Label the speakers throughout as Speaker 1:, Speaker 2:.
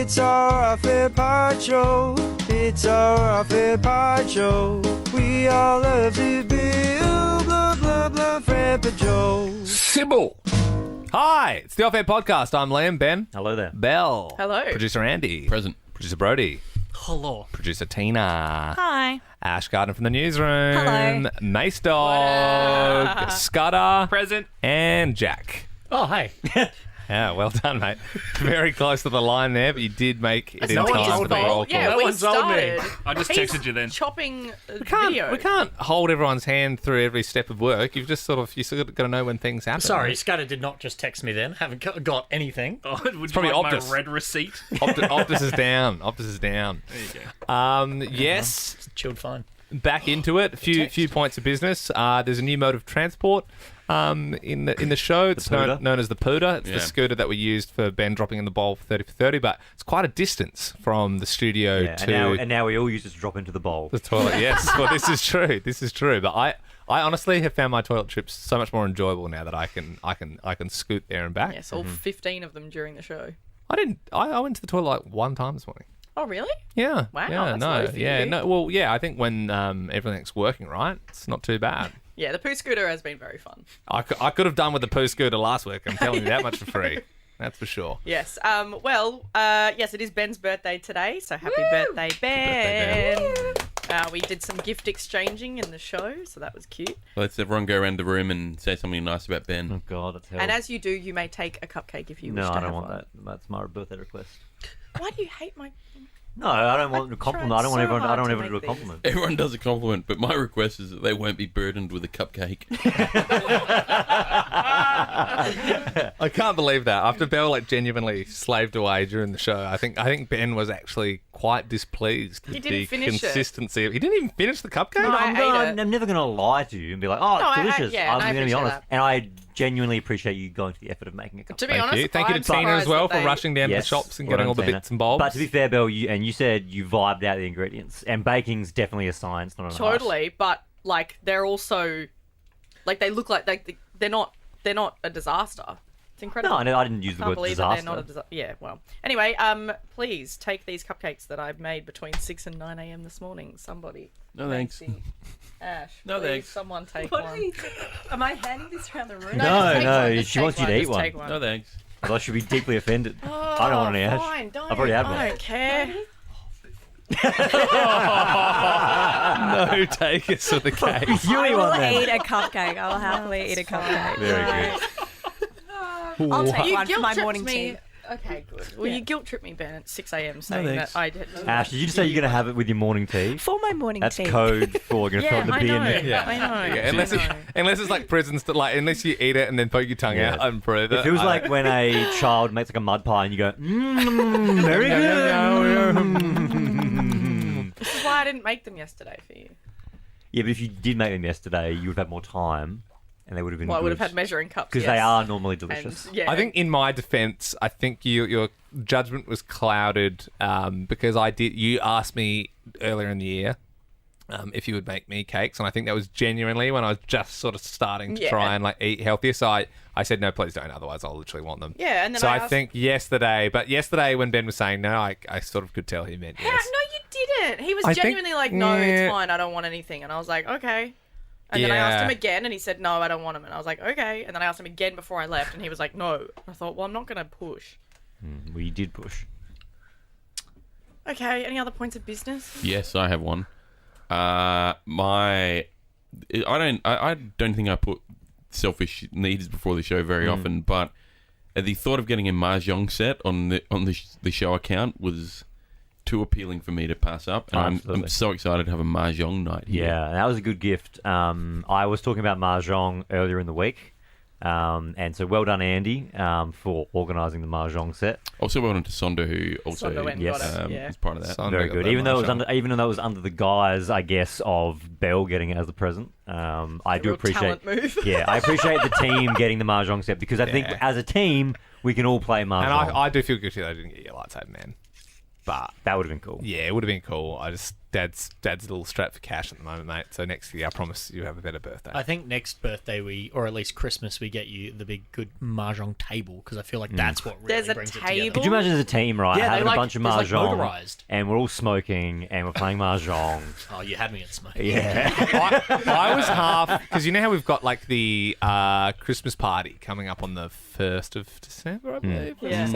Speaker 1: It's our favorite part show. It's our favorite part show. We all love to build, blah, blah, blah, Fred and Joe.
Speaker 2: Sybil. Hi, it's the Off-Air Podcast. I'm Liam, Ben.
Speaker 3: Hello there.
Speaker 2: Belle.
Speaker 4: Hello.
Speaker 2: Producer Andy.
Speaker 5: Present.
Speaker 2: Producer Brody.
Speaker 5: Hello.
Speaker 2: Producer Tina.
Speaker 6: Hi.
Speaker 2: Ash Gardner from the newsroom.
Speaker 6: Hello.
Speaker 2: Mace Dog. Scudder.
Speaker 5: Present.
Speaker 2: And Jack.
Speaker 5: Oh, hey.
Speaker 2: Yeah, well done, mate. Very close to the line there, but you did make it in
Speaker 4: not
Speaker 2: time
Speaker 4: his
Speaker 2: for the
Speaker 4: fault.
Speaker 2: roll call.
Speaker 4: Yeah,
Speaker 5: No
Speaker 4: we
Speaker 5: one told me.
Speaker 4: started.
Speaker 5: I just
Speaker 4: He's
Speaker 5: texted you then.
Speaker 4: Chopping
Speaker 2: We can't,
Speaker 4: video.
Speaker 2: we can't hold everyone's hand through every step of work. You've just you still got to know when things happen.
Speaker 7: Sorry, Scudder did not just text me then. Haven't got anything.
Speaker 5: Oh, would you
Speaker 2: probably
Speaker 5: like
Speaker 2: Optus.
Speaker 5: my red receipt?
Speaker 2: Optus is down. Optus is down.
Speaker 5: There you go.
Speaker 2: Yes,
Speaker 7: Chilled fine.
Speaker 2: back into it. A few points of business. There's a new mode of transport in the show. It's known as the Pooter. It's the scooter that we used for Ben dropping in the bowl for 30 for 30, but it's quite a distance from the studio to
Speaker 3: and now we all use it to drop into the bowl.
Speaker 2: the toilet. Yes, well, this is true. This is true. But I honestly have found my toilet trips so much more enjoyable now that I can scoot there and back.
Speaker 4: Yes, all 15 of them during the show.
Speaker 2: I went to the toilet like one time this morning.
Speaker 4: Oh, really?
Speaker 2: Yeah.
Speaker 4: Wow,
Speaker 2: Yeah.
Speaker 4: that's
Speaker 2: No.
Speaker 4: low for
Speaker 2: Yeah.
Speaker 4: you.
Speaker 2: No. Well. Yeah. I think when everything's working right, it's not too bad.
Speaker 4: Yeah, the poo scooter has been very fun.
Speaker 2: I could have done with the poo scooter last week. I'm telling you that much for free. That's for sure.
Speaker 4: Yes. Yes, it is Ben's birthday today, so happy birthday, Ben. We did some gift exchanging in the show, so that was cute.
Speaker 5: Let's everyone go around the room and say something nice about Ben.
Speaker 3: Oh God, that's hell.
Speaker 4: And as you do, you may take a cupcake if you wish
Speaker 3: no,
Speaker 4: to
Speaker 3: I don't
Speaker 4: have
Speaker 3: want
Speaker 4: one.
Speaker 3: that. That's my birthday request.
Speaker 4: Why do you hate my...
Speaker 3: No, I don't want a compliment.
Speaker 4: tried
Speaker 3: I don't want
Speaker 4: so
Speaker 3: everyone. I
Speaker 4: hard
Speaker 3: don't want
Speaker 4: to
Speaker 3: everyone to do a
Speaker 4: make
Speaker 3: compliment.
Speaker 5: Everyone does a compliment, but my request is that they won't be burdened with a cupcake.
Speaker 2: I can't believe that. After Belle genuinely slaved away during the show, I think Ben was actually quite displeased with
Speaker 4: He didn't
Speaker 2: the
Speaker 4: finish it.
Speaker 2: consistency. He didn't even finish the cupcake.
Speaker 4: No, I ate it.
Speaker 3: I'm never going to lie to you and be like, oh,
Speaker 4: No,
Speaker 3: it's
Speaker 4: I-
Speaker 3: delicious.
Speaker 4: yeah, and I
Speaker 3: I'm going to be
Speaker 4: appreciate
Speaker 3: honest.
Speaker 4: that.
Speaker 3: And I genuinely appreciate you going to the effort of making a cupcake.
Speaker 4: To be
Speaker 2: Thank
Speaker 4: honest,
Speaker 2: you. Thank you to
Speaker 4: I'm
Speaker 2: Tina as
Speaker 4: surprised
Speaker 2: well
Speaker 4: that
Speaker 2: for
Speaker 4: they-
Speaker 2: rushing down to the
Speaker 3: Yes,
Speaker 2: shops and
Speaker 3: well
Speaker 2: getting all
Speaker 3: done,
Speaker 2: the
Speaker 3: Tina.
Speaker 2: bits and bobs.
Speaker 3: But to be fair, Belle, you said you vibed out the ingredients, and baking's definitely a science, not an art.
Speaker 4: Totally, but they're also they look like they're not a disaster. It's incredible.
Speaker 3: No, I didn't use the
Speaker 4: Can't
Speaker 3: word
Speaker 4: believe
Speaker 3: disaster.
Speaker 4: that they're not a disaster. Yeah, well. Anyway, please take these cupcakes that I've made between 6 and 9 a.m. this morning. Somebody.
Speaker 5: No thanks.
Speaker 4: Fancy. Ash,
Speaker 5: No
Speaker 4: please,
Speaker 5: thanks.
Speaker 4: someone take
Speaker 6: What
Speaker 4: one.
Speaker 6: are you Am I handing this around the room?
Speaker 3: No,
Speaker 4: just take
Speaker 3: no,
Speaker 4: one, just
Speaker 3: she
Speaker 4: take
Speaker 3: wants you to
Speaker 4: one,
Speaker 3: eat
Speaker 4: just
Speaker 3: one.
Speaker 4: take one.
Speaker 5: No thanks.
Speaker 3: Otherwise she'll be deeply offended.
Speaker 4: Oh,
Speaker 3: I don't want any Ash.
Speaker 4: fine, don't.
Speaker 3: I've already had
Speaker 4: I
Speaker 3: one.
Speaker 4: don't care.
Speaker 2: No takers for the cake.
Speaker 3: You
Speaker 6: I
Speaker 3: eat
Speaker 6: will
Speaker 3: one then.
Speaker 6: eat a cupcake. I will happily eat a cupcake.
Speaker 3: Very good.
Speaker 6: I'll take
Speaker 4: You
Speaker 6: one for my
Speaker 4: guilt-tripped
Speaker 6: morning
Speaker 4: me.
Speaker 6: tea.
Speaker 4: Okay, good. Well, you guilt tripped me, Ben, at 6 a.m. saying
Speaker 5: thanks.
Speaker 4: that I did.
Speaker 3: Ash, did you just say you're going to have it with your morning tea?
Speaker 6: For my morning
Speaker 3: That's
Speaker 6: tea.
Speaker 3: code for going to throw
Speaker 4: Yeah,
Speaker 3: in the
Speaker 4: I
Speaker 3: bin.
Speaker 4: know.
Speaker 2: Yeah.
Speaker 4: I know.
Speaker 2: Yeah, unless it's like prison unless you eat it and then poke your tongue
Speaker 3: Yeah.
Speaker 2: out and prove it.
Speaker 3: It feels like when a child makes like a mud pie and you go, very good.
Speaker 4: This is why I didn't make them yesterday for you.
Speaker 3: Yeah, but if you did make them yesterday, you would have had more time and they would have been
Speaker 4: Well, I would have
Speaker 3: good.
Speaker 4: had measuring cups.
Speaker 3: Because they are normally delicious.
Speaker 4: And, yeah.
Speaker 2: I think in my defence, I think your judgment was clouded because you asked me earlier in the year if you would make me cakes, and I think that was genuinely when I was just sort of starting to
Speaker 4: Yeah.
Speaker 2: try and eat healthier. So I said no, please don't. Otherwise, I'll literally want them.
Speaker 4: Yeah, and then
Speaker 2: so
Speaker 4: I
Speaker 2: I
Speaker 4: asked-
Speaker 2: think yesterday when Ben was saying no, I sort of could tell he meant
Speaker 4: How?
Speaker 2: yes.
Speaker 4: No, you didn't. He was
Speaker 2: I think-
Speaker 4: genuinely like, no,
Speaker 2: yeah.
Speaker 4: it's fine. I don't want anything. And I was like, okay. And then I asked
Speaker 2: Yeah.
Speaker 4: him again, and he said, no, I don't want them. And I was like, okay. And then I asked him again before I left, and he was like, no. I thought, well, I'm not going to push.
Speaker 3: Well, you did push.
Speaker 4: Okay, any other points of business?
Speaker 5: Yes, I have one. I don't think I put selfish needs before the show very often, but the thought of getting a mahjong set on the show account was too appealing for me to pass up, and I'm
Speaker 3: Absolutely.
Speaker 5: so excited to have a mahjong night here.
Speaker 3: Yeah, that was a good gift. I was talking about Mahjong earlier in the week. And so well done, Andy, for organising the Mahjong set.
Speaker 5: Also well done to Sonda, who also
Speaker 4: Sonda went and
Speaker 3: yes.
Speaker 4: got it, yeah.
Speaker 5: was part of that.
Speaker 2: Sonda
Speaker 3: Very
Speaker 2: got
Speaker 3: good.
Speaker 2: the
Speaker 3: Even though
Speaker 2: mahjong.
Speaker 3: it was under the guise, I guess, of Belle getting it as a present. I do
Speaker 4: real
Speaker 3: appreciate.
Speaker 4: talent move.
Speaker 3: Yeah, I appreciate the team getting the Mahjong set because I think
Speaker 2: Yeah.
Speaker 3: as a team we can all play Mahjong.
Speaker 2: And I do feel guilty that I didn't get your lightsaber, man. But
Speaker 3: that would have been cool.
Speaker 2: yeah, it would have been cool. Dad's a little strapped for cash at the moment, mate. So next year, I promise you have a better birthday.
Speaker 7: I think next birthday or at least Christmas, we get you the big good mahjong table because I feel like that's what really
Speaker 4: There's a
Speaker 7: brings it
Speaker 4: table?
Speaker 7: together.
Speaker 3: Could you imagine as a team, right?
Speaker 7: Yeah,
Speaker 3: having
Speaker 7: they
Speaker 3: a bunch of
Speaker 7: it's like
Speaker 3: mahjong,
Speaker 7: motorized.
Speaker 3: and we're all smoking, and we're playing mahjong.
Speaker 7: Oh, you had me at smoking.
Speaker 3: Yeah.
Speaker 2: I was half because you know how we've got like the Christmas party coming up on the 1st of December, I believe.
Speaker 4: Yeah.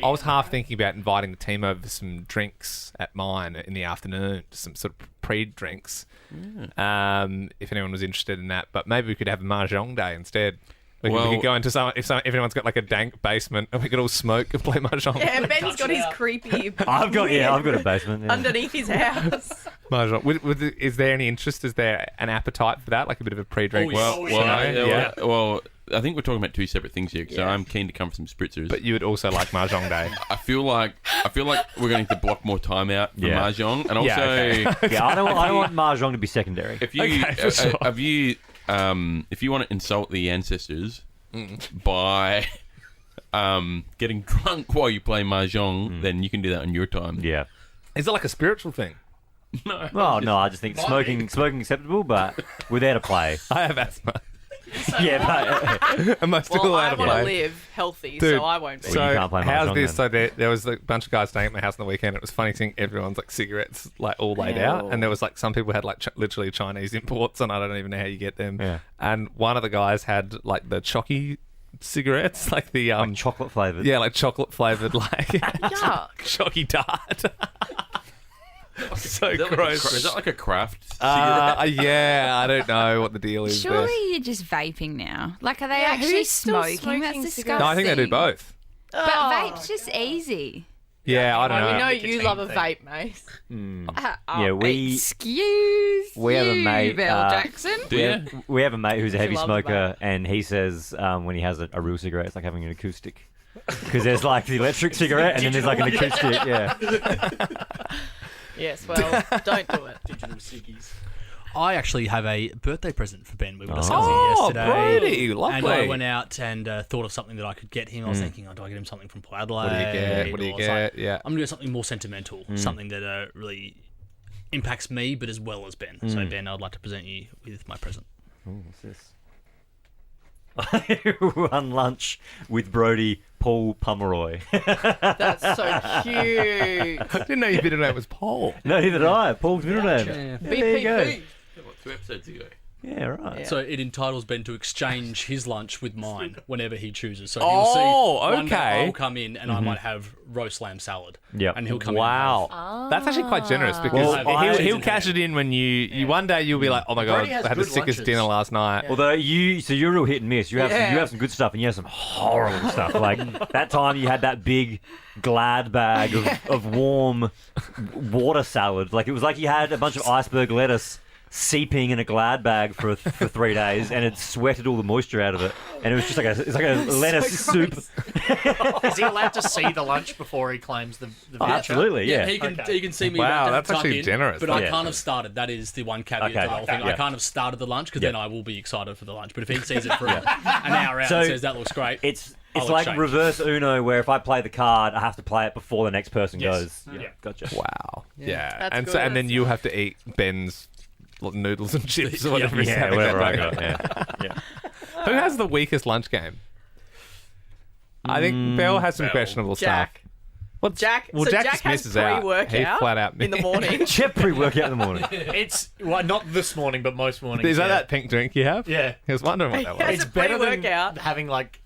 Speaker 2: I was half thinking about inviting the team over for some drinks at mine in the afternoon, some sort of pre-drinks. If anyone was interested in that, but maybe we could have a mahjong day instead. We could go into if anyone's got like a dank basement, and we could all smoke and play mahjong.
Speaker 4: Yeah, Ben's got his creepy.
Speaker 3: I've got a basement. Yeah.
Speaker 4: underneath his house.
Speaker 2: Mahjong. Is there any interest? Is there an appetite for that? Like a bit of a pre-drink?
Speaker 5: Well, I think we're talking about two separate things here. So I'm keen to come for some spritzers.
Speaker 2: But you would also like mahjong day.
Speaker 5: I feel like we're going to block more time out for mahjong, and also
Speaker 3: Yeah, I don't want mahjong to be secondary.
Speaker 5: if you if you want to insult the ancestors by getting drunk while you play mahjong, then you can do that on your time.
Speaker 3: Yeah.
Speaker 2: Is it like a spiritual thing?
Speaker 5: No.
Speaker 3: Well, no, I just think smoking acceptable, but we're there to play.
Speaker 2: I have asthma.
Speaker 3: Yeah, but
Speaker 2: Am I still
Speaker 4: Well,
Speaker 2: allowed
Speaker 4: I
Speaker 2: to
Speaker 4: want
Speaker 2: play?
Speaker 4: to live healthy,
Speaker 2: Dude,
Speaker 4: so I won't be.
Speaker 3: Well, you
Speaker 2: So
Speaker 3: can't play
Speaker 2: how's
Speaker 3: mahjong
Speaker 2: this?
Speaker 3: then.
Speaker 2: So there was a bunch of guys staying at my house on the weekend. It was funny seeing everyone's like cigarettes like all laid out, and there was like some people had like literally Chinese imports, and I don't even know how you get them.
Speaker 3: Yeah.
Speaker 2: And one of the guys had like the Chocky cigarettes, like the
Speaker 3: chocolate flavored.
Speaker 2: yeah, like chocolate flavored like
Speaker 4: Yuck.
Speaker 2: Chocky dart. So gross.
Speaker 5: Is that like a craft?
Speaker 2: Yeah, I don't know what the deal is.
Speaker 8: Surely
Speaker 2: there.
Speaker 8: you're just vaping now. Like, are they
Speaker 4: Yeah,
Speaker 8: actually
Speaker 4: who's still
Speaker 8: smoking?
Speaker 4: smoking
Speaker 8: That's
Speaker 4: cigarettes?
Speaker 8: disgusting.
Speaker 2: No, I think they do both.
Speaker 8: But
Speaker 4: Oh.
Speaker 8: vape's just easy.
Speaker 2: Yeah, I don't
Speaker 4: We
Speaker 2: know.
Speaker 4: know
Speaker 7: Nicotine
Speaker 4: you love a
Speaker 7: thing.
Speaker 4: vape, mate.
Speaker 3: Yeah, we
Speaker 8: Excuse
Speaker 3: have a
Speaker 8: you,
Speaker 3: mate,
Speaker 8: Bill Jackson.
Speaker 3: we have a mate who's a heavy
Speaker 4: love a
Speaker 3: smoker, and he says when he has a real cigarette, it's like having an acoustic. Because there's like the electric cigarette, and then there's like an acoustic. Yeah.
Speaker 4: Yes, well, don't do it.
Speaker 7: Digital ciggies.
Speaker 9: I actually have a birthday present for Ben. We were discussing
Speaker 2: Oh,
Speaker 9: it yesterday.
Speaker 2: Brody, lovely.
Speaker 9: And I went out and thought of something that I could get him. I was thinking, do I get him something from Port Adelaide?
Speaker 2: What do you
Speaker 9: Or it's
Speaker 2: get?
Speaker 9: like,
Speaker 2: Yeah.
Speaker 9: I'm going to do something more sentimental, something that really impacts me, but as well as Ben. So, Ben, I'd like to present you with my present.
Speaker 3: What's this? One lunch with Brody, Paul Pomeroy.
Speaker 4: That's so cute.
Speaker 2: I didn't know your middle name was Paul.
Speaker 3: No, neither did I. Paul's middle name.
Speaker 9: Yeah.
Speaker 3: There you go.
Speaker 4: BPP.
Speaker 5: 2 episodes ago.
Speaker 3: Yeah, right.
Speaker 4: Yeah.
Speaker 9: So it entitles Ben to exchange his lunch with mine whenever he chooses. So
Speaker 2: Oh,
Speaker 9: he'll see one day
Speaker 2: okay.
Speaker 9: I'll come in and I might have roast lamb salad.
Speaker 3: Yep.
Speaker 9: And he'll come
Speaker 2: Wow,
Speaker 9: in.
Speaker 2: that's actually quite generous because
Speaker 3: Well,
Speaker 2: he'll cash it in when you one day you'll be like, oh my god,
Speaker 7: Brody has
Speaker 2: I had the
Speaker 7: good
Speaker 2: sickest
Speaker 7: lunches.
Speaker 2: dinner last night.
Speaker 3: Although you're real hit and miss. You have some good stuff and you have some horrible stuff. Like that time you had that big Glad bag of warm water salad. Like it was like you had a bunch of iceberg lettuce seeping in a Glad bag for 3 days, and it sweated all the moisture out of it. And it was just like a lettuce soup.
Speaker 7: Is he allowed to see the lunch before he claims the
Speaker 3: Oh, absolutely, yeah.
Speaker 9: He can see me.
Speaker 2: Wow,
Speaker 9: about to
Speaker 2: that's
Speaker 9: tuck
Speaker 2: actually
Speaker 9: in,
Speaker 2: generous.
Speaker 9: But I
Speaker 3: Yeah.
Speaker 9: can't have started. That is the one caveat
Speaker 3: Okay.
Speaker 9: to the whole thing.
Speaker 3: Yeah.
Speaker 9: I can't have started the lunch because
Speaker 3: Yeah.
Speaker 9: then I will be excited for the lunch. But if he sees it for an hour out
Speaker 3: So
Speaker 9: and says that looks great,
Speaker 3: It's
Speaker 9: I'll
Speaker 3: like
Speaker 9: exchange.
Speaker 3: reverse Uno, where if I play the card, I have to play it before the next person
Speaker 9: Yes.
Speaker 3: goes.
Speaker 9: Yeah.
Speaker 3: Gotcha.
Speaker 2: Wow, yeah,
Speaker 4: That's
Speaker 2: and
Speaker 4: good.
Speaker 2: so and then you have to eat Ben's noodles and chips or whatever. he's
Speaker 3: Yeah,
Speaker 2: having
Speaker 3: whatever I
Speaker 2: that
Speaker 3: got.
Speaker 2: day.
Speaker 3: Yeah.
Speaker 2: Who has the weakest lunch game? I think Bell has some questionable
Speaker 4: Jack.
Speaker 2: stuff. Well,
Speaker 4: Jack.
Speaker 2: Well,
Speaker 4: so
Speaker 2: Jack
Speaker 4: Jack
Speaker 2: just
Speaker 4: has
Speaker 2: misses out. He
Speaker 4: pre-workout
Speaker 2: flat out
Speaker 4: in the morning.
Speaker 3: Chip pre-workout in the morning.
Speaker 7: It's not this morning, but most mornings.
Speaker 2: Is that
Speaker 7: yeah.
Speaker 2: that pink drink you have?
Speaker 7: Yeah.
Speaker 2: I was wondering what that was.
Speaker 4: Yes.
Speaker 7: It's better than
Speaker 4: pre-workout.
Speaker 7: having like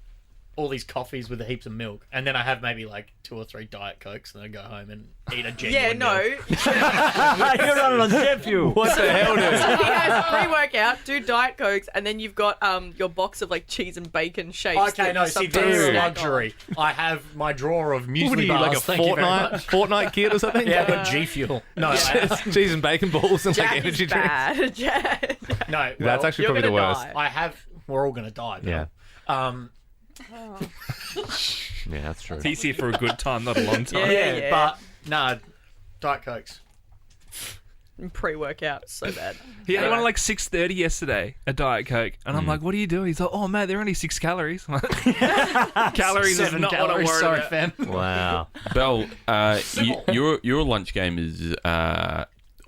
Speaker 7: all these coffees with heaps of milk, and then I have maybe like 2 or 3 Diet Cokes, and then go home and eat a
Speaker 4: Yeah,
Speaker 7: genuine
Speaker 4: no.
Speaker 7: meal.
Speaker 3: You're running on jet fuel.
Speaker 2: What the hell, dude?
Speaker 4: He has pre-workout, 2 Diet Cokes, and then you've got your box of like cheese and bacon shakes.
Speaker 7: Okay,
Speaker 4: that
Speaker 7: no,
Speaker 4: you
Speaker 7: see,
Speaker 4: sometimes
Speaker 7: that's
Speaker 4: snack on.
Speaker 7: luxury. I have my drawer of muesli
Speaker 2: What are you,
Speaker 7: bars.
Speaker 2: like a
Speaker 7: thank you very much.
Speaker 2: fortnight kid or something?
Speaker 7: Yeah, I've got G Fuel. No,
Speaker 2: Cheese and bacon balls and
Speaker 4: Jack
Speaker 2: like energy
Speaker 4: is
Speaker 2: drinks.
Speaker 4: bad. Jack.
Speaker 7: no.
Speaker 2: That's
Speaker 7: well,
Speaker 2: actually
Speaker 4: you're
Speaker 2: probably the
Speaker 4: gonna
Speaker 2: worst.
Speaker 4: die.
Speaker 7: I have. We're all gonna die. Though.
Speaker 3: Yeah. Yeah, that's true.
Speaker 10: It's easier for a good time, not a long time.
Speaker 4: Yeah.
Speaker 7: but no, Diet Cokes.
Speaker 4: Pre-workout, so bad.
Speaker 10: He had one at like 6:30 yesterday, a Diet Coke, and I'm like, "What are you doing?" He's like, "Oh man, they're only 6 calories." Calories is
Speaker 7: 7
Speaker 10: not
Speaker 7: calories.
Speaker 10: what I
Speaker 7: Sorry,
Speaker 10: worry about.
Speaker 7: fam.
Speaker 3: Wow.
Speaker 5: Bell, your lunch game is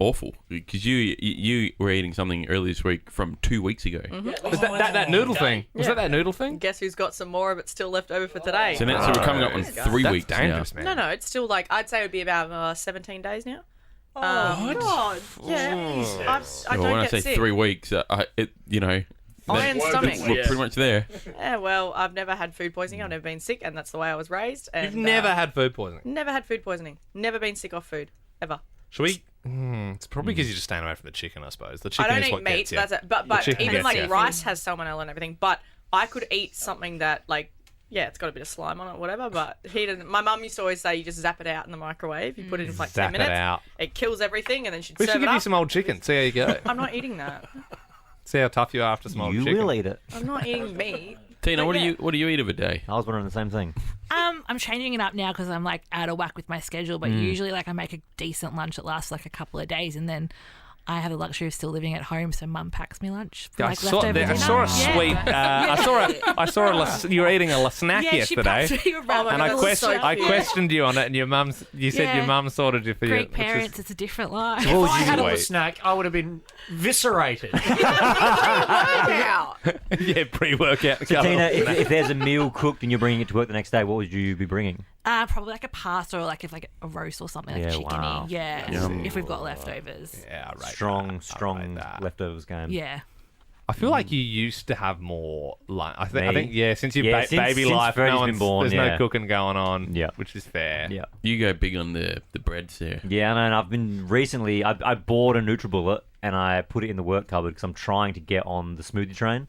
Speaker 5: awful because you were eating something earlier this week from 2 weeks ago.
Speaker 2: Was that noodle thing? Was that noodle thing?
Speaker 4: Guess who's got some more of it still left over for today?
Speaker 5: So we're coming up on 3
Speaker 2: That's
Speaker 5: weeks
Speaker 2: dangerous,
Speaker 5: now.
Speaker 2: man.
Speaker 4: No, it's still like I'd say it would be about 17 days now.
Speaker 6: Oh, God.
Speaker 4: Yeah, I
Speaker 5: Well,
Speaker 4: don't
Speaker 5: when I
Speaker 4: get
Speaker 5: say
Speaker 4: sick.
Speaker 5: 3 weeks,
Speaker 4: Iron stomach.
Speaker 5: we're pretty much there.
Speaker 4: Yeah, well, I've never had food poisoning. I've never been sick, and that's the way I was raised. And,
Speaker 2: You've never had food poisoning.
Speaker 4: never had food poisoning. Never been sick off food ever.
Speaker 2: Should we? It's probably because you're just staying away from the chicken, I suppose. The chicken
Speaker 4: I don't
Speaker 2: is
Speaker 4: eat
Speaker 2: what
Speaker 4: meat.
Speaker 2: gets you.
Speaker 4: That's it. But
Speaker 2: chicken
Speaker 4: even
Speaker 2: gets
Speaker 4: like
Speaker 2: you.
Speaker 4: rice has salmonella and everything. But I could eat something that like. Yeah, it's got a bit of slime on it, whatever. But he didn't. My mum used to always say you just zap it out in the microwave. You put it in for like 10
Speaker 2: Zap it
Speaker 4: minutes.
Speaker 2: out.
Speaker 4: It kills everything, and then she'd
Speaker 2: We
Speaker 4: serve
Speaker 2: should
Speaker 4: it
Speaker 2: give you
Speaker 4: up.
Speaker 2: some old chicken. See how you go.
Speaker 4: I'm not eating that.
Speaker 2: See how tough you are after some old
Speaker 3: You
Speaker 2: chicken.
Speaker 3: will eat it.
Speaker 4: I'm not eating meat.
Speaker 5: Tina,
Speaker 4: But
Speaker 5: what
Speaker 4: yeah.
Speaker 5: do you eat of a day?
Speaker 3: I was wondering the same thing.
Speaker 11: I'm changing it up now because I'm like out of whack with my schedule. But usually, like I make a decent lunch that lasts like a couple of days, and then I have the luxury of still living at home, so Mum packs me lunch for
Speaker 2: I
Speaker 11: like
Speaker 2: saw,
Speaker 11: leftover
Speaker 2: I
Speaker 11: dinner.
Speaker 2: saw a sweet. I saw you were eating a snack
Speaker 11: Yeah, she
Speaker 2: yesterday,
Speaker 11: packed me around.
Speaker 2: and I
Speaker 4: God, that's so cute.
Speaker 2: questioned you on it, and you said
Speaker 11: Yeah.
Speaker 2: your mum sorted you for you.
Speaker 11: Greek parents, it's a different life.
Speaker 3: What would
Speaker 7: If I
Speaker 3: you
Speaker 7: had all the
Speaker 2: wait?
Speaker 7: snack, I would have been viscerated.
Speaker 4: Wow.
Speaker 2: Yeah, pre-workout.
Speaker 3: Tina, if there's a meal cooked and you're bringing it to work the next day, what would you be bringing?
Speaker 11: Probably like a pasta or like if like a roast or something like
Speaker 3: Yeah,
Speaker 11: chickeny.
Speaker 3: wow.
Speaker 11: Yeah,
Speaker 3: Yum.
Speaker 11: if we've got leftovers.
Speaker 2: Yeah, right.
Speaker 3: Strong
Speaker 2: that.
Speaker 3: leftovers game.
Speaker 11: Yeah.
Speaker 2: I feel like you used to have more lunch. I think since your
Speaker 3: Yeah, since
Speaker 2: baby life,
Speaker 3: Freddie's
Speaker 2: no
Speaker 3: been
Speaker 2: one's,
Speaker 3: born,
Speaker 2: there's
Speaker 3: yeah.
Speaker 2: no cooking going on.
Speaker 3: Yeah.
Speaker 2: which is fair.
Speaker 3: Yeah.
Speaker 5: You go big on the breads there.
Speaker 3: Yeah, and I've been recently. I bought a NutriBullet and I put it in the work cupboard because I'm trying to get on the smoothie train.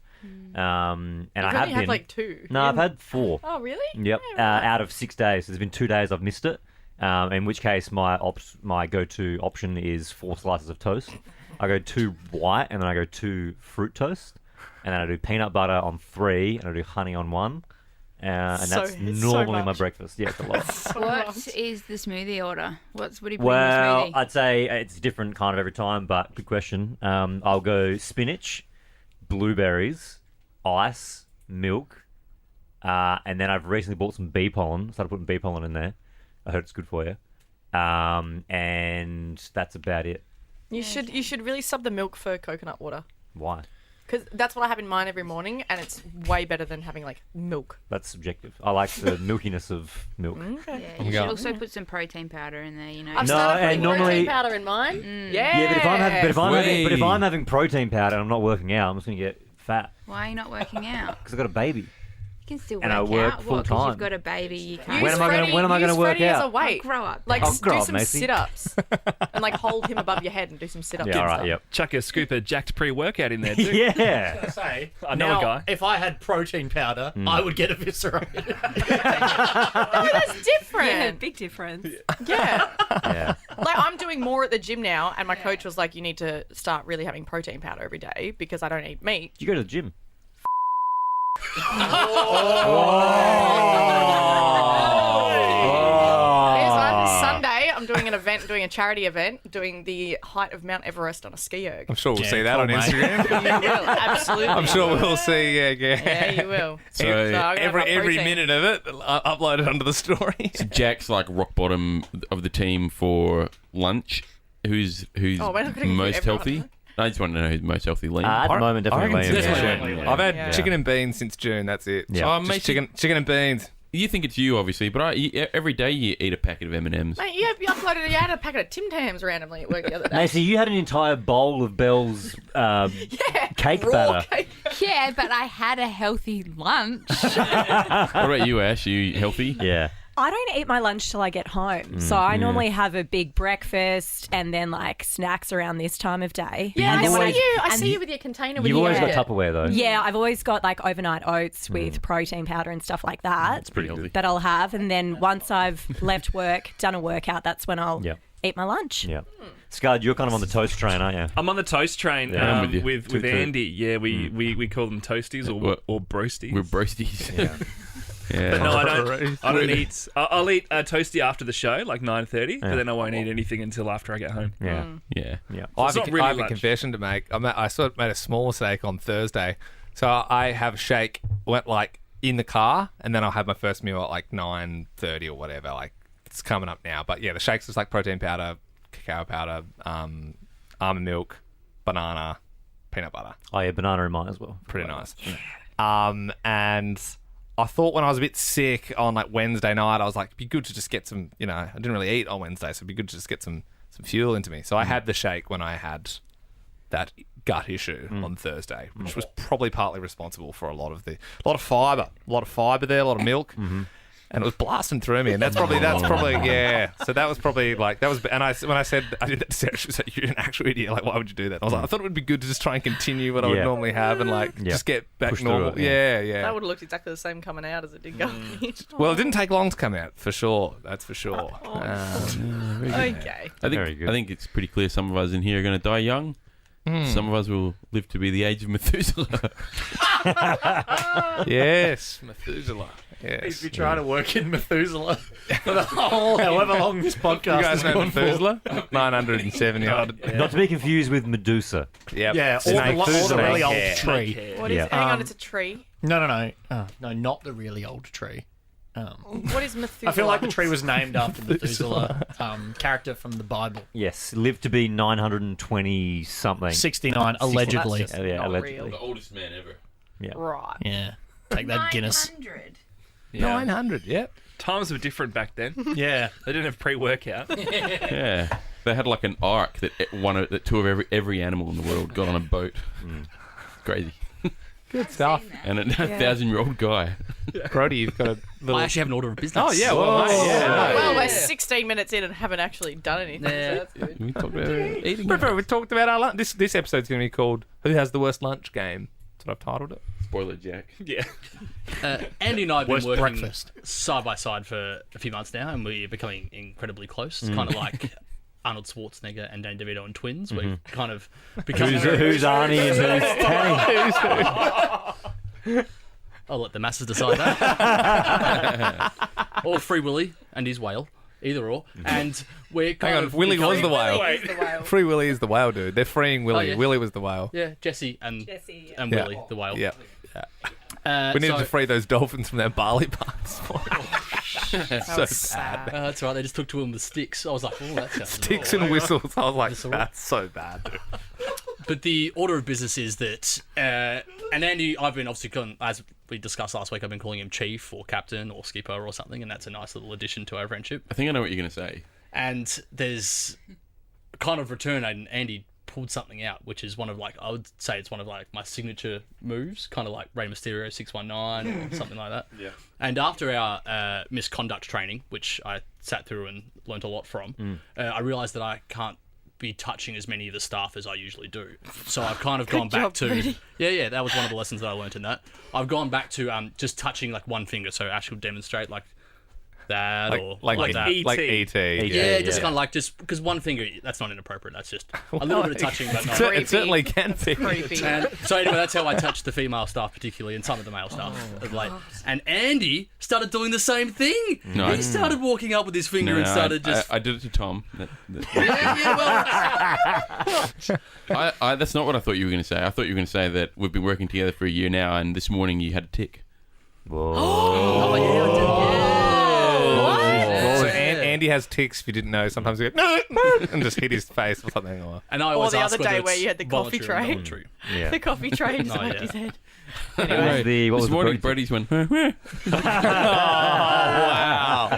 Speaker 3: And I
Speaker 4: You've
Speaker 3: have
Speaker 4: only
Speaker 3: been.
Speaker 4: had like 2.
Speaker 3: No, I've had 4.
Speaker 4: Oh, really?
Speaker 3: Yep, out of 6 days. There's been 2 days I've missed it. In which case, my go-to option is 4 slices of toast. I go 2 white, and then I go 2 fruit toast, and then I do peanut butter on 3, and I do honey on 1. And
Speaker 4: So-
Speaker 3: that's
Speaker 4: it's so
Speaker 3: normally my
Speaker 4: much.
Speaker 3: breakfast. Yeah, it's a lot.
Speaker 8: What is the smoothie order? What do you put
Speaker 3: Well,
Speaker 8: in your smoothie?
Speaker 3: I'd say it's different kind of every time, but good question. I'll go spinach, blueberries, ice, milk, and then I've recently bought some bee pollen. Started putting bee pollen in there. I heard it's good for you. And that's about it.
Speaker 4: You should really sub the milk for coconut water.
Speaker 3: Why?
Speaker 4: Because that's what I have in mine every morning, and it's way better than having like milk.
Speaker 3: That's subjective. I like the milkiness of milk.
Speaker 4: Okay.
Speaker 8: Yeah, you should also put some protein powder in there. You know.
Speaker 4: I've
Speaker 3: No,
Speaker 4: started putting
Speaker 3: and normally-
Speaker 4: protein powder in mine. Yeah.
Speaker 3: Yeah, but if
Speaker 5: Way.
Speaker 3: I'm having protein powder and I'm not working out, I'm just gonna get fat
Speaker 8: Why are you not working out?
Speaker 3: because I've got a baby.
Speaker 8: You can still work
Speaker 3: And I work
Speaker 8: out.
Speaker 3: full
Speaker 8: What? Because
Speaker 3: time.
Speaker 8: you've got a baby. You can't.
Speaker 3: When am I gonna- when am I
Speaker 4: use
Speaker 3: gonna work
Speaker 4: Freddie as
Speaker 3: out?
Speaker 4: a weight.
Speaker 8: Oh, grow up.
Speaker 4: Like
Speaker 3: Oh, grow
Speaker 4: do
Speaker 3: up,
Speaker 4: some
Speaker 3: Macy.
Speaker 4: sit-ups and like hold him above your head and do some sit-ups.
Speaker 3: Yeah, all
Speaker 4: and
Speaker 3: right.
Speaker 4: stuff.
Speaker 3: Yep.
Speaker 10: Chuck a scoop of jacked pre-workout in there too.
Speaker 3: Yeah.
Speaker 7: Say,
Speaker 10: I know
Speaker 7: now,
Speaker 10: a guy.
Speaker 7: if I had protein powder, I would get eviscerated.
Speaker 4: No, that's different.
Speaker 6: Yeah, big difference.
Speaker 4: Yeah.
Speaker 3: Yeah.
Speaker 4: Like I'm doing more at the gym now, and my coach was like, "You need to start really having protein powder every day because I don't eat meat."
Speaker 3: You go to the gym.
Speaker 4: Here's one. Sunday, I'm doing an event, doing a charity event, doing the height of Mount Everest on a ski erg.
Speaker 2: I'm sure we'll
Speaker 7: Yeah,
Speaker 2: see that
Speaker 7: cool,
Speaker 2: on
Speaker 7: mate.
Speaker 2: Instagram.
Speaker 4: You will, absolutely.
Speaker 2: I'm sure we'll see.
Speaker 4: Yeah, you will.
Speaker 5: So
Speaker 4: I'm gonna have my
Speaker 2: every
Speaker 4: protein.
Speaker 2: minute of it uploaded onto the story.
Speaker 5: Jack's like rock bottom of the team for lunch. Who's
Speaker 4: Oh, we're not gonna give
Speaker 5: most
Speaker 4: everyone
Speaker 5: healthy? I just want to know who's most healthy. Liam.
Speaker 3: At the moment,
Speaker 2: I reckon
Speaker 3: definitely.
Speaker 2: since
Speaker 3: Liam,
Speaker 7: Definitely
Speaker 2: June.
Speaker 7: Liam.
Speaker 2: I've had
Speaker 4: Yeah.
Speaker 2: chicken and beans since June. That's it.
Speaker 3: Yeah.
Speaker 5: Oh,
Speaker 2: Just
Speaker 5: mate,
Speaker 2: chicken and beans.
Speaker 5: you think it's you, obviously, but every day you eat a packet of M&Ms.
Speaker 4: Mate, you uploaded. You had a packet of Tim Tams randomly at work the other day.
Speaker 3: Macy, you had an entire bowl of Bell's cake
Speaker 4: Raw
Speaker 3: batter.
Speaker 4: cake.
Speaker 8: Yeah, but I had a healthy lunch.
Speaker 5: What about you, Ash? You healthy?
Speaker 3: Yeah.
Speaker 6: I don't eat my lunch till I get home. So I normally have a big breakfast and then like snacks around this time of day.
Speaker 4: Yeah,
Speaker 6: and
Speaker 4: I
Speaker 6: then when
Speaker 4: see you. I
Speaker 6: and
Speaker 4: see you with your container. With
Speaker 3: You've
Speaker 4: your
Speaker 3: always got
Speaker 4: yeah.
Speaker 3: Tupperware, though.
Speaker 6: Yeah, I've always got like overnight oats with protein powder and stuff like that.
Speaker 5: It's pretty healthy.
Speaker 6: That I'll have. And then once I've left work, done a workout, that's when I'll
Speaker 3: Yep.
Speaker 6: eat my lunch.
Speaker 3: Yeah. Scud, you're kind of on the toast train, aren't you?
Speaker 10: I'm on the toast train
Speaker 3: Yeah,
Speaker 5: I'm with you.
Speaker 10: with
Speaker 3: Toot toot.
Speaker 10: Andy. Yeah, we call them toasties or broasties.
Speaker 5: We're broasties. Yeah.
Speaker 10: But no, I don't eat. I'll eat a toasty after the show, like 9:30. But then I won't eat anything until after I get home.
Speaker 3: Yeah.
Speaker 5: Yeah.
Speaker 3: Yeah.
Speaker 2: I
Speaker 10: it's
Speaker 2: have,
Speaker 10: not
Speaker 2: a,
Speaker 10: really
Speaker 2: I have a
Speaker 10: lunch.
Speaker 2: confession to make. I sort of made a small mistake on Thursday. So I have a shake, went like in the car, and then I'll have my first meal at like 9:30 or whatever. Like it's coming up now. But yeah, the shakes is like protein powder, cacao powder, almond milk, banana, peanut butter.
Speaker 3: Oh yeah, banana in mine as well.
Speaker 2: Pretty nice. And I thought when I was a bit sick on like Wednesday night, I was like, it'd be good to just get some, I didn't really eat on Wednesday, so it'd be good to just get some fuel into me. So I had the shake when I had that gut issue on Thursday, which was probably partly responsible for a lot of fiber there, a lot of milk. And it was blasting through me, and that's probably yeah. So that was probably like that was. And when I said I did that to Sarah, she was like, "You're an actual idiot. Like, why would you do that?" And I was like, "I thought it would be good to just try and continue what I would normally have, and like just get back
Speaker 3: Push
Speaker 2: normal."
Speaker 3: through it,
Speaker 2: Yeah.
Speaker 4: That would have looked exactly the same coming out as it did going in.
Speaker 2: Well, it didn't take long to come out, for sure. That's for sure.
Speaker 4: Okay.
Speaker 5: I think it's pretty clear some of us in here are going to die young. Some of us will live to be the age of Methuselah.
Speaker 2: Yes, Methuselah. Yes.
Speaker 7: He's been trying to work in Methuselah for the whole however long this podcast
Speaker 2: You guys
Speaker 7: has
Speaker 2: know
Speaker 7: gone
Speaker 2: Methuselah? 970 odd.
Speaker 3: Not to be confused with Medusa.
Speaker 2: Yep.
Speaker 7: Yeah, or the really old
Speaker 2: hair.
Speaker 7: tree.
Speaker 4: What is? Hang on, it's a tree.
Speaker 7: No. No, not the really old tree.
Speaker 4: What is Methuselah?
Speaker 7: I feel like the tree was named after Methuselah, character from the Bible.
Speaker 3: Yes, lived to be 920 something.
Speaker 7: 69, allegedly.
Speaker 4: Well, that's just not
Speaker 3: allegedly.
Speaker 4: real.
Speaker 5: The oldest man ever.
Speaker 3: Yeah.
Speaker 4: Right.
Speaker 7: Yeah. Take that Guinness.
Speaker 8: 900.
Speaker 2: 900, yep.
Speaker 10: Times were different back then.
Speaker 7: Yeah.
Speaker 10: They didn't have pre-workout.
Speaker 5: Yeah. They had like an ark that two of every animal in the world got on a boat. Crazy.
Speaker 2: Good stuff.
Speaker 5: And a 1,000-year-old guy.
Speaker 2: Brody, you've got a little...
Speaker 9: I actually have an order of business.
Speaker 2: Oh, yeah, well, mate, yeah.
Speaker 4: Well, we're 16 minutes in and haven't actually done anything.
Speaker 9: Yeah.
Speaker 4: So that's good.
Speaker 5: We talked about eating.
Speaker 2: We talked about our lunch. This episode's going to be called Who Has the Worst Lunch Game. That's what I've titled it.
Speaker 5: Spoiler, Jack.
Speaker 10: Yeah.
Speaker 9: Andy and I have been
Speaker 7: Worst
Speaker 9: working
Speaker 7: breakfast.
Speaker 9: side by side for a few months now, and we're becoming incredibly close. It's kind of like Arnold Schwarzenegger and Danny DeVito and twins. We've kind of become...
Speaker 3: Who's Arnie and who's Tanny?
Speaker 9: I'll let the masses decide that. Or Free Willy and his whale. Either or. And we're kind
Speaker 2: Hang on,
Speaker 9: of...
Speaker 2: Willy was the whale.
Speaker 4: Willy is the whale.
Speaker 2: Free Willy is the whale, dude. They're freeing Willy.
Speaker 9: yeah.
Speaker 2: Willy was the whale.
Speaker 9: Yeah, Jesse and
Speaker 2: Yeah.
Speaker 9: Willy, the whale.
Speaker 2: Yeah. We needed to free those dolphins from their barley puns. So sad.
Speaker 9: that's right. They just took to him with sticks. I was like, oh, that sounds...
Speaker 2: Sticks and whistles. I was like, that's so bad, dude.
Speaker 9: But the order of business is that, and Andy, I've been obviously calling, as we discussed last week, I've been calling him Chief or Captain or Skipper or something, and that's a nice little addition to our friendship.
Speaker 5: I think I know what you're going to say.
Speaker 9: And there's kind of return, and Andy pulled something out, which is one of like, I would say it's one of like my signature moves, kind of like Rey Mysterio 619 or something like that. Yeah. And after our misconduct training, which I sat through and learnt a lot from, I realised that I can't be touching as many of the staff as I usually do. So I've kind of gone back to... Yeah, that was one of the lessons that I learnt in that. I've gone back to just touching like one finger, so Ash will demonstrate like that or like that.
Speaker 2: Like E.T.
Speaker 9: Yeah, just kind of like, just because one finger, that's not inappropriate. That's just a little bit of touching, but not.
Speaker 2: It certainly can be.
Speaker 4: Creepy.
Speaker 9: And so anyway, that's how I touched the female staff, particularly, and some of the male staff of late. And Andy started doing the same thing.
Speaker 5: No,
Speaker 9: He started walking up with his finger and started just.
Speaker 5: I did it to Tom.
Speaker 9: Well,
Speaker 5: That's not what I thought you were going to say. I thought you were going to say that we've been working together for a year now, and this morning you had a tick.
Speaker 3: Whoa.
Speaker 9: oh yeah, I did.
Speaker 2: So Andy has ticks, if you didn't know. Sometimes he go, and just hit his face or something.
Speaker 9: And I
Speaker 4: Or
Speaker 9: always
Speaker 4: the
Speaker 9: ask
Speaker 4: other
Speaker 9: whether
Speaker 4: day where
Speaker 9: it's
Speaker 4: you had the coffee
Speaker 9: voluntary or
Speaker 4: tray.
Speaker 9: involuntary.
Speaker 3: Yeah.
Speaker 4: The coffee tray just
Speaker 9: Oh,
Speaker 4: smacked
Speaker 9: yeah.
Speaker 4: his head.
Speaker 3: What was the
Speaker 5: This morning,
Speaker 3: Brody
Speaker 5: Brody's went,
Speaker 2: Wow.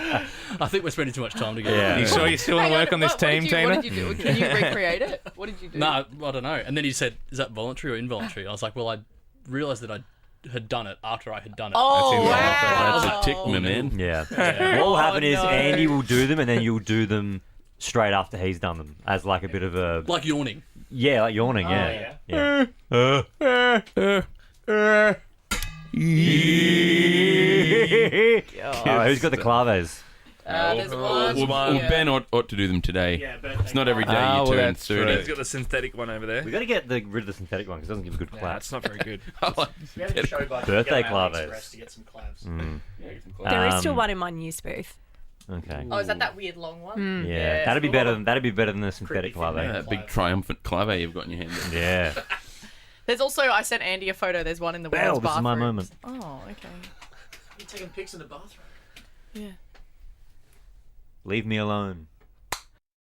Speaker 9: I think we're spending too much time together.
Speaker 3: Yeah.
Speaker 2: You sure you still want to work on this team, Tina?
Speaker 4: What did you do? Can you recreate it? What did you do?
Speaker 9: No, I don't know. And then he said, "Is that voluntary or involuntary?" I was like, "Well, I realised that I had done it after I had done it."
Speaker 4: Oh,
Speaker 2: That's
Speaker 4: wow.
Speaker 5: that's a tick, my man.
Speaker 3: Yeah. What will happen is
Speaker 4: no.
Speaker 3: Andy will do them, and then you'll do them straight after he's done them, as like a bit of a
Speaker 9: Like yawning.
Speaker 3: like yawning. Yeah. Yeah. Who's got the claves?
Speaker 4: There's one.
Speaker 5: Well,
Speaker 4: yeah.
Speaker 5: Ben ought to do them today.
Speaker 7: Yeah, but
Speaker 5: It's not every day
Speaker 2: Ah,
Speaker 5: you
Speaker 2: well,
Speaker 5: turn
Speaker 2: that's
Speaker 5: 30.
Speaker 2: true.
Speaker 10: He's got the synthetic one over there.
Speaker 3: We got to get rid of the synthetic one because it doesn't give a good clap.
Speaker 10: That's not very good.
Speaker 7: we have to show budget.
Speaker 3: Birthday
Speaker 7: Get on
Speaker 3: claves.
Speaker 7: AliExpress to get some claves.
Speaker 6: There is still
Speaker 3: Um,
Speaker 6: one in my news booth.
Speaker 3: Okay.
Speaker 4: Oh, is that weird long one?
Speaker 3: Yeah, that'd be better than the synthetic
Speaker 7: Creepy
Speaker 3: clave.
Speaker 5: That big triumphant clave you've got in your hand.
Speaker 3: Yeah.
Speaker 4: There's also, I sent Andy a photo. There's one in the
Speaker 3: Belle,
Speaker 4: women's
Speaker 3: this is my
Speaker 4: bathrooms.
Speaker 3: moment.
Speaker 4: Oh, okay.
Speaker 7: You're taking pics in the bathroom.
Speaker 4: Yeah.
Speaker 3: Leave me alone.